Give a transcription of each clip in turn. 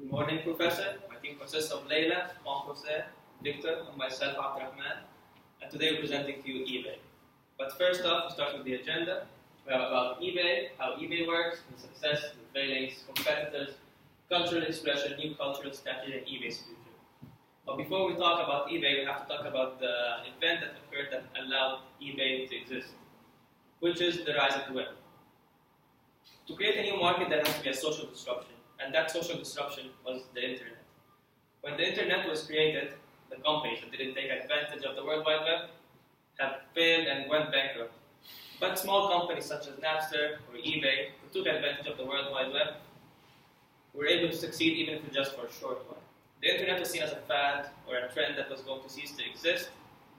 Good morning, Professor. My team consists of Leila, Juan Jose, Victor, and myself, Abdurrahman. And today we're presenting to you eBay. But first off, we start with the agenda. We have about eBay, how eBay works, the success, the failings, competitors, cultural expression, new cultural strategy, and eBay's future. But before we talk about eBay, we have to talk about the event that occurred that allowed eBay to exist, which is the rise of the web. To create a new market, there has to be a social disruption, and that social disruption was the internet. When the internet was created, the companies that didn't take advantage of the World Wide Web have failed and went bankrupt. But small companies such as Napster or eBay, who took advantage of the World Wide Web, were able to succeed even if just for a short while. The internet was seen as a fad or a trend that was going to cease to exist,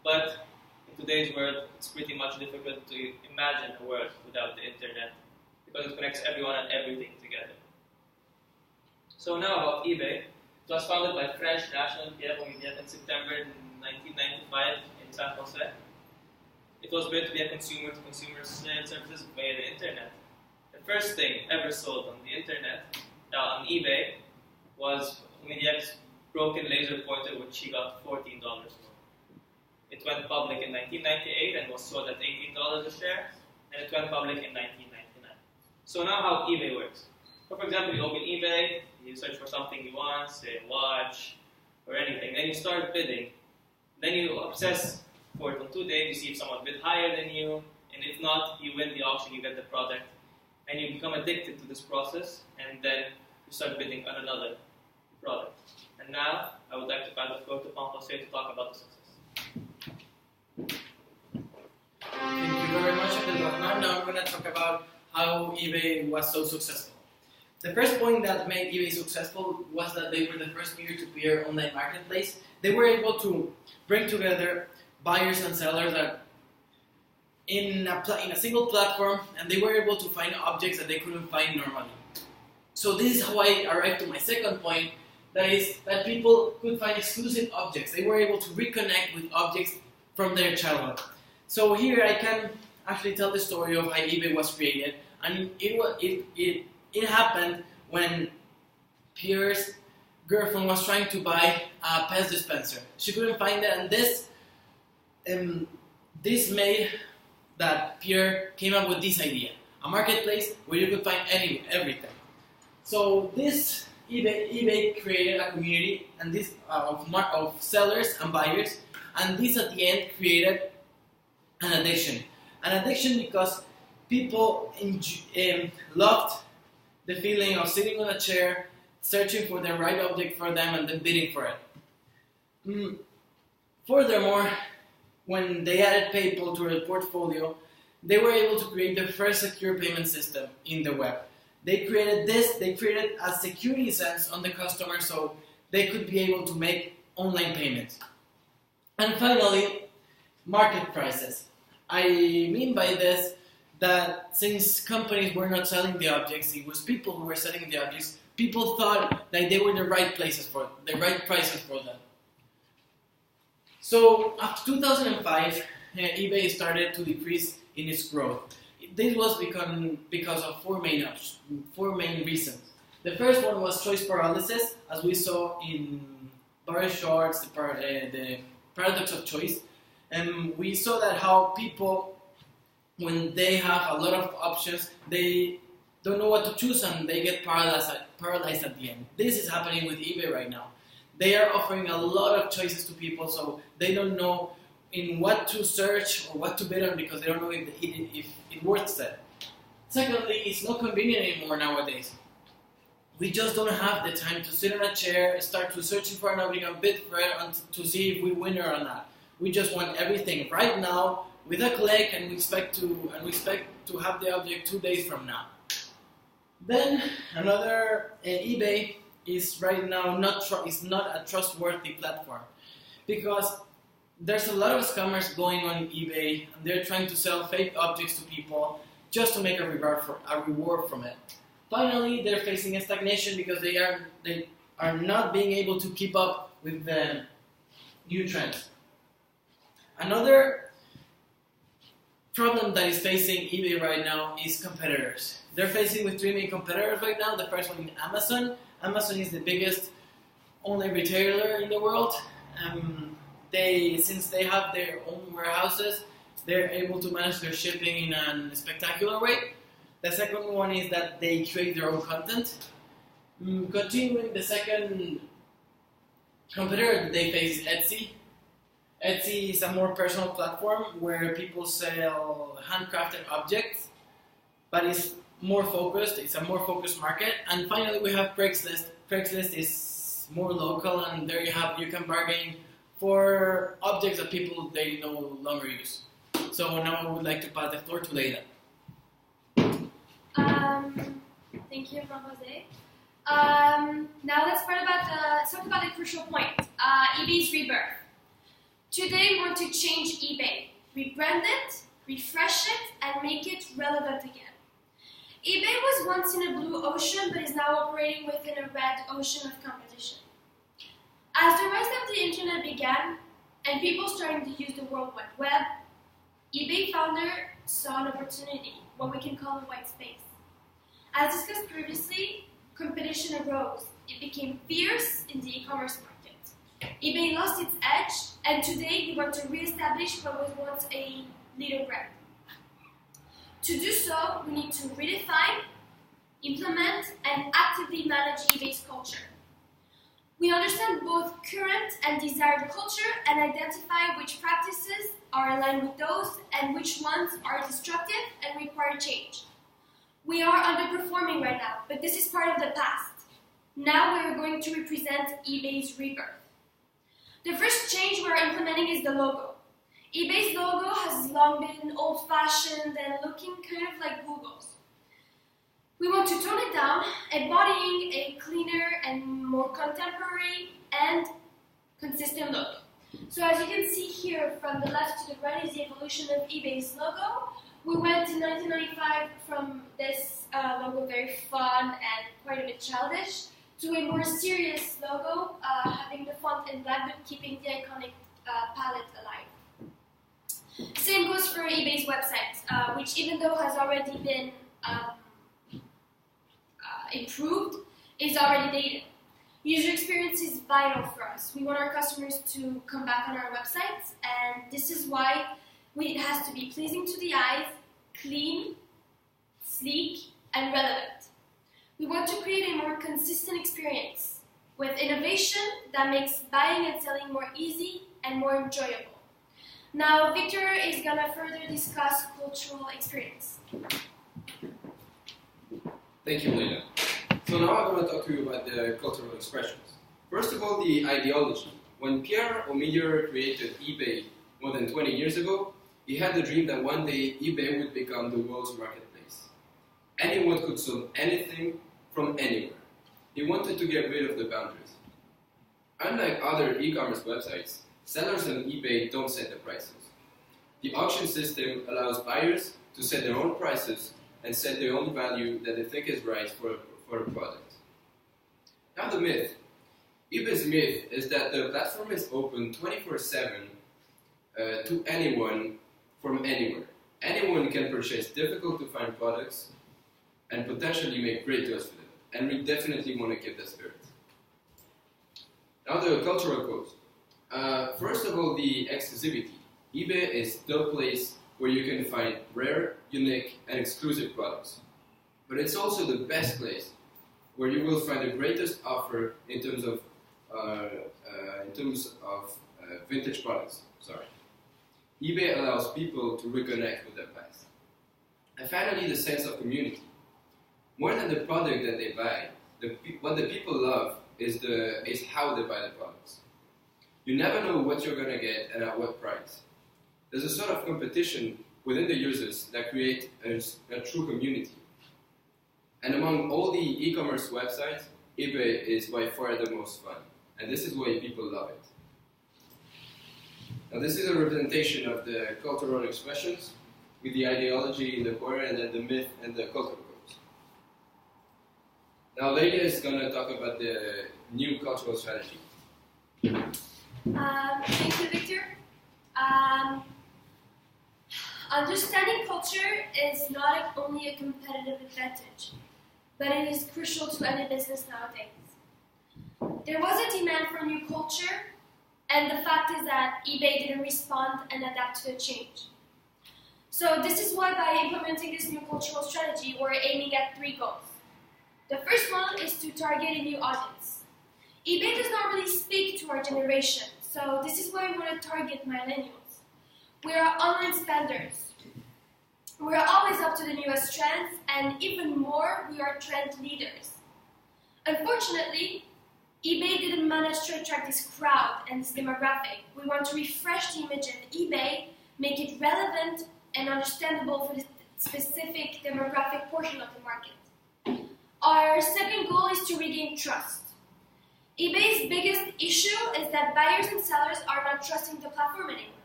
but in today's world, it's pretty much difficult to imagine a world without the internet because it connects everyone and everything together. So now about eBay. It was founded by French national Pierre Omidyar in September 1995 in San Jose. It was built to be a consumer-to-consumer services via the internet. The first thing ever sold on the internet, on eBay, was Omidyar's broken laser pointer, which he got $14 for. It went public in 1998 and was sold at $18 a share, and it went public in 1999. So now how eBay works. So for example, you open eBay, you search for something you want, say a watch or anything, then you start bidding. Then you obsess for it on 2 days, you see if someone bid higher than you, and if not, you win the auction, you get the product, and you become addicted to this process, and then you start bidding on another product. And now, I would like to pass the floor to Juan Jose to talk about the success. Thank you very much, Abdurrahman. Now I'm going to talk about how eBay was so successful. The first point that made eBay successful was that they were the first peer-to-peer online marketplace. They were able to bring together buyers and sellers that in a single platform, and they were able to find objects that they couldn't find normally. So this is how I arrived to my second point, that is that people could find exclusive objects. They were able to reconnect with objects from their childhood. So here I can actually tell the story of how eBay was created, and it happened when Pierre's girlfriend was trying to buy a pest dispenser. She couldn't find it, and this made that Pierre came up with this idea: a marketplace where you could find everything. So this eBay created a community and this of sellers and buyers, and this at the end created an addiction. An addiction because people loved the feeling of sitting on a chair, searching for the right object for them, and then bidding for it. Furthermore, when they added PayPal to their portfolio, they were able to create the first secure payment system in the web. They created a security sense on the customer so they could be able to make online payments. And finally, market prices. I mean by this that since companies were not selling the objects, it was people who were selling the objects, people thought that they were the right prices for them. So after 2005, eBay started to decrease in its growth. This was because of four main reasons. The first one was choice paralysis, as we saw in Barry's Shorts, the paradox of choice. And we saw that how people, when they have a lot of options, they don't know what to choose and they get paralyzed at the end. This is happening with eBay right now. They are offering a lot of choices to people, so they don't know in what to search or what to bid on because they don't know if it works it. Secondly, it's not convenient anymore nowadays. We just don't have the time to sit on a chair, start to searching for an object and bid for it to see if we win or not. We just want everything right now with a click, and we expect to have the object 2 days from now. Then eBay is right now not a trustworthy platform because there's a lot of scammers going on eBay, and they're trying to sell fake objects to people just to make a reward from it. Finally, they're facing a stagnation because they are not being able to keep up with the new trends. Another problem that is facing eBay right now is competitors. They're facing with three main competitors right now. The first one is Amazon, Amazon is the biggest online retailer in the world. Since they have their own warehouses, they're able to manage their shipping in a spectacular way. The second one is that they create their own content. Continuing, the second competitor that they face is Etsy. Etsy is a more personal platform where people sell handcrafted objects, but it's more focused. It's a more focused market. And finally, we have Craigslist. Craigslist is more local, and there you can bargain for objects that people they no longer use. So now I would like to pass the floor to Leila. Thank you, Jose. Now let's talk about the crucial point, eBay's rebirth. Today we want to change eBay, rebrand it, refresh it, and make it relevant again. eBay was once in a blue ocean, but is now operating within a red ocean of competition. As the rise of the internet began, and people starting to use the World Wide Web, eBay founder saw an opportunity, what we can call a white space. As discussed previously, competition arose. It became fierce in the e-commerce market. eBay lost its edge, and today we want to re-establish what was once a leader brand. To do so, we need to redefine, implement, and actively manage eBay's culture. We understand both current and desired culture and identify which practices are aligned with those and which ones are destructive and require change. We are underperforming right now, but this is part of the past. Now we are going to represent eBay's rebirth. The first change we are implementing is the logo. eBay's logo has long been old-fashioned and looking kind of like Google's. We want to tone it down, embodying a cleaner and more contemporary and consistent look. So as you can see here, from the left to the right is the evolution of eBay's logo. We went in 1995 from this logo, very fun and quite a bit childish, to a more serious logo, having the font in black but keeping the iconic palette alive. Same goes for eBay's website, which even though has already been improved, is already dated. User experience is vital for us. We want our customers to come back on our websites, and this is why it has to be pleasing to the eyes, clean, sleek, and relevant. We want to create a more consistent experience with innovation that makes buying and selling more easy and more enjoyable. Now, Victor is going to further discuss cultural experience. Thank you, Leila. So now I'm going to talk to you about the cultural expressions. First of all, the ideology. When Pierre Omidyar created eBay more than 20 years ago, he had the dream that one day eBay would become the world's marketplace. Anyone could sell anything from anywhere. He wanted to get rid of the boundaries. Unlike other e-commerce websites, sellers on eBay don't set the prices. The auction system allows buyers to set their own prices and set their own value that they think is right for a product. Now the myth. eBay's myth is that the platform is open 24/7 to anyone from anywhere. Anyone can purchase difficult to find products and potentially make great deals with it. And we definitely want to keep that spirit. Now the cultural codes. First of all, the exclusivity. eBay is the place where you can find rare, unique, and exclusive products. But it's also the best place where you will find the greatest offer in terms of vintage products. eBay allows people to reconnect with their past. And finally, the sense of community. More than the product that they buy, what the people love is how they buy the products. You never know what you're going to get and at what price. There's a sort of competition within the users that create a true community. And among all the e-commerce websites, eBay is by far the most fun. And this is why people love it. Now this is a representation of the cultural expressions with the ideology in the corner and then the myth and the cultural codes. Now Leila is going to talk about the new cultural strategy. Thank you, Victor. Understanding culture is not only a competitive advantage, but it is crucial to any business nowadays. There was a demand for new culture, and the fact is that eBay didn't respond and adapt to the change. So this is why by implementing this new cultural strategy, we're aiming at 3 goals. The first one is to target a new audience. eBay does not really speak to our generation, so this is why we want to target millennials. We are online spenders. We are always up to the newest trends, and even more, we are trend leaders. Unfortunately, eBay didn't manage to attract this crowd and this demographic. We want to refresh the image of eBay, make it relevant and understandable for the specific demographic portion of the market. Our second goal is to regain trust. eBay's biggest issue is that buyers and sellers are not trusting the platform anymore.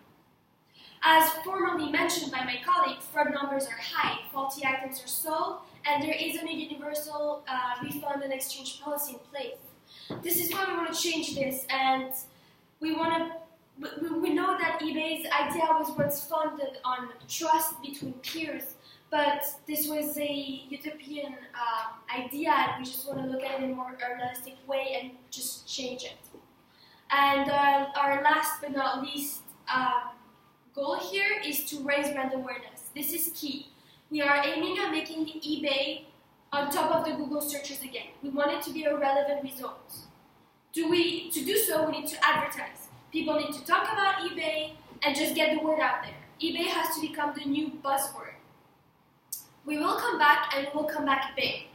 As formerly mentioned by my colleague, fraud numbers are high, faulty items are sold, and there isn't a universal refund and exchange policy in place. This is why we want to change this, and we know that eBay's idea was once founded on trust between peers, but this was a utopian idea, and we just want to look at it in a more realistic way and just change it. And our last but not least goal here is to raise brand awareness. This is key. We are aiming at making eBay on top of the Google searches again. We want it to be a relevant result. To do so, we need to advertise. People need to talk about eBay and just get the word out there. eBay has to become the new buzzword. We will come back, and we will come back big.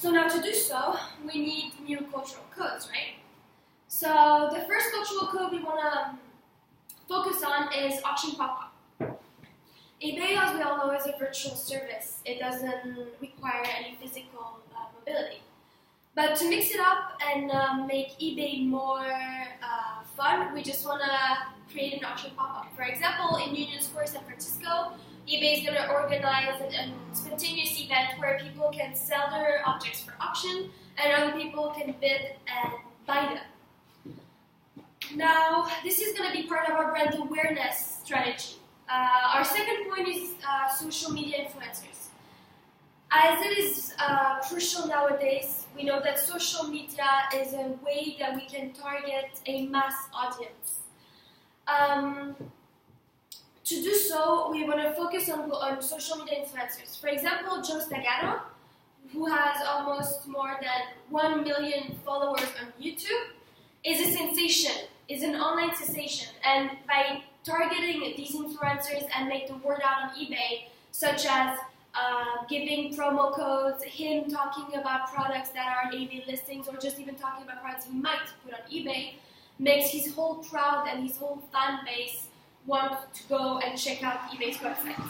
So now to do so, we need new cultural codes, right? So the first cultural code we want to focus on is auction pop-up. eBay, as we all know, is a virtual service. It doesn't require any physical mobility. But to mix it up and make eBay more fun, we just want to create an auction pop-up. For example, in Union Square, San Francisco, eBay is going to organize a spontaneous event where people can sell their objects for auction and other people can bid and buy them. Now, this is going to be part of our brand awareness strategy. Our second point is social media influencers. As it is crucial nowadays, we know that social media is a way that we can target a mass audience. To do so, we want to focus on social media influencers. For example, Joe Stagano, who has almost more than 1 million followers on YouTube, is a sensation, is an online sensation. And by targeting these influencers and make the word out on eBay, such as giving promo codes, him talking about products that are on eBay listings, or just even talking about products he might put on eBay, makes his whole crowd and his whole fan base want to go and check out eBay's website.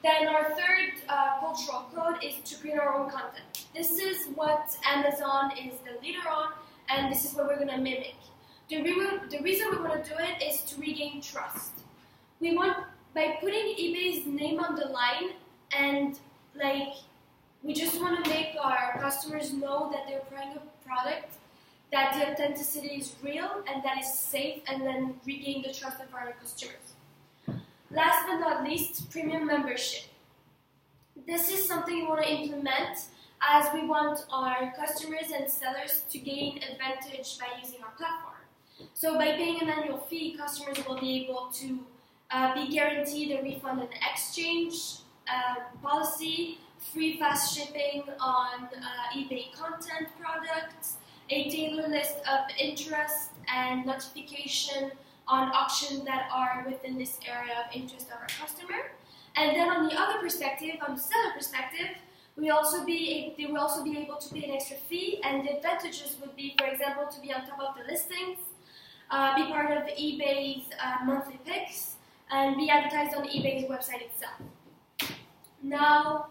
Then our third cultural code is to create our own content. This is what Amazon is the leader on, and this is what we're going to mimic. The reason we want to do it is to regain trust. We want, by putting eBay's name on the line, and we just want to make our customers know that they're buying a product, that the authenticity is real and that is safe, and then regain the trust of our customers. Last but not least, premium membership. This is something we want to implement as we want our customers and sellers to gain advantage by using our platform. So by paying an annual fee, customers will be able to be guaranteed a refund and exchange policy, free fast shipping on eBay content products, a tailored list of interest and notification on auctions that are within this area of interest of our customer. And then on the other perspective, on the seller perspective, they will also be able to pay an extra fee, and the advantages would be, for example, to be on top of the listings, be part of eBay's monthly picks, and be advertised on eBay's website itself. Now,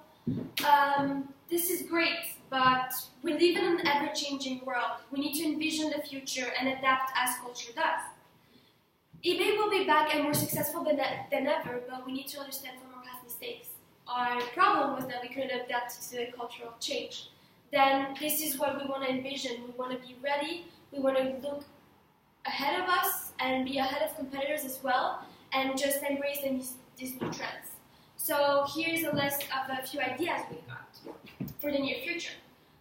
this is great, but we live in an ever-changing world. We need to envision the future and adapt as culture does. eBay will be back and more successful than ever, but we need to understand from our past mistakes. Our problem was that we couldn't adapt to the cultural change. Then this is what we want to envision. We want to be ready. We want to look ahead of us and be ahead of competitors as well, and just embrace these new trends. So here's a list of a few ideas we got for the near future.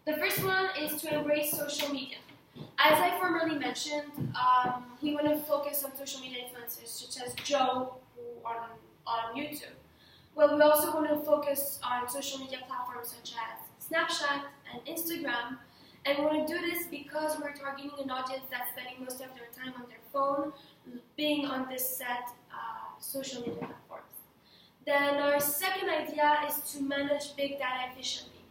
The first one is to embrace social media. As I formerly mentioned, we want to focus on social media influencers such as Joe on YouTube. Well, we also want to focus on social media platforms such as Snapchat and Instagram. And we want to do this because we're targeting an audience that's spending most of their time on their phone, being on this set social media platforms. Then our second idea is to manage big data efficiently.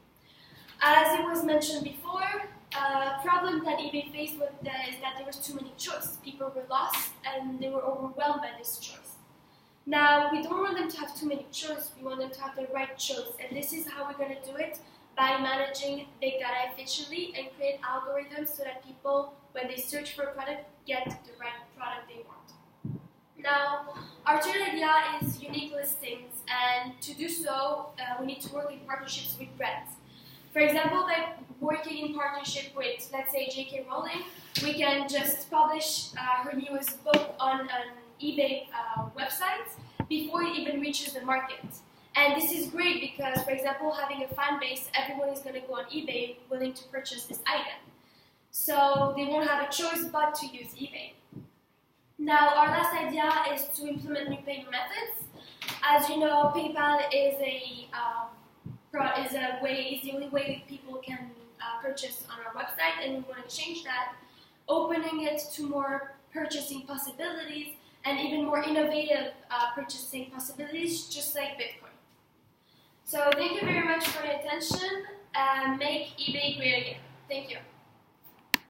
As it was mentioned before, a problem that eBay faced with that is that there was too many choices. People were lost and they were overwhelmed by this choice. Now, we don't want them to have too many choices, we want them to have the right choice. And this is how we're going to do it, by managing big data efficiently and create algorithms so that people, when they search for a product, get the right product they want. Now, our third idea is unique listings, and to do so, we need to work in partnerships with brands. For example, by working in partnership with, let's say, J.K. Rowling, we can just publish her newest book on an eBay website before it even reaches the market. And this is great because, for example, having a fan base, everyone is going to go on eBay willing to purchase this item. So they won't have a choice but to use eBay. Now, our last idea is to implement new payment methods. As you know, PayPal is the only way people can purchase on our website, and we want to change that, opening it to more purchasing possibilities and even more innovative purchasing possibilities, just like Bitcoin. So thank you very much for your attention, and make eBay great again. Thank you.